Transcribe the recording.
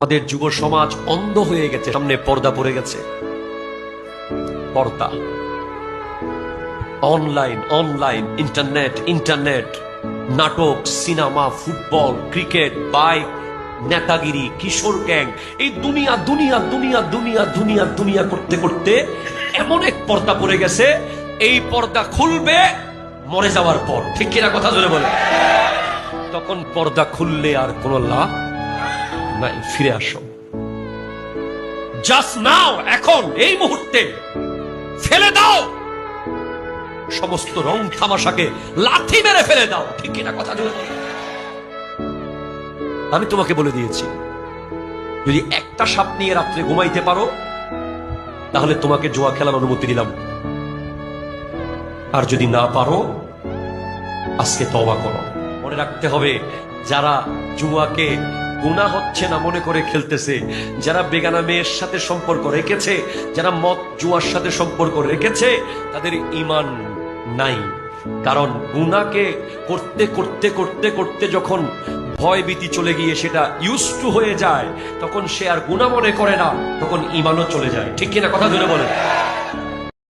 আমাদের যুব সমাজ অন্ধ হয়ে গেছে, সামনে পর্দা পড়ে গেছে। পর্দা, অনলাইন অনলাইন, ইন্টারনেট ইন্টারনেট, নাটক, সিনেমা, ফুটবল, ক্রিকেট, বাইক, নেতাগিরি, কিশোর গ্যাং, এই দুনিয়া দুনিয়া দুনিয়া দুনিয়া দুনিয়া দুনিয়া করতে করতে এমন এক পর্দা পড়ে গেছে, এই পর্দা খুলবে মরে যাওয়ার পর। ঠিক কিনা কথা জোরে বলে? তখন পর্দা খুললে আর কোনো লাভ নাই। ফিরে আসো, জাস্ট নাও, এখন এই মুহূর্তে ফেলে দাও সমস্ত রং তামাশাকে, লাথি মেরে ফেলে দাও। ঠিক কিনা কথা জোরে বলে? আমি তোমাকে বলে দিয়েছি, যদি একটা সাপ নিয়ে রাত্রে ঘুমাইতে পারো তাহলে তোমাকে জুয়া খেলার অনুমতি দিলাম, আর যদি না পারো আজকে তওবা করো। মনে রাখতে হবে, যারা জুয়াকে গুনাহ হচ্ছে না মনে করে খেলতেছে, যারা বেগানা মেয়ের সাথে সম্পর্ক রেখেছে, যারা মদ জুয়ার সাথে সম্পর্ক রেখেছে, তাদের ঈমান নাই। কারণ গুনাহকে করতে করতে করতে করতে যখন ভয় ভীতি চলে গিয়ে সেটা ইউজ টু হয়ে যায়, তখন সে আর গুনাহ মনে করে না, তখন ঈমানও চলে যায়। ঠিক কিনা কথা ধরে বলেন?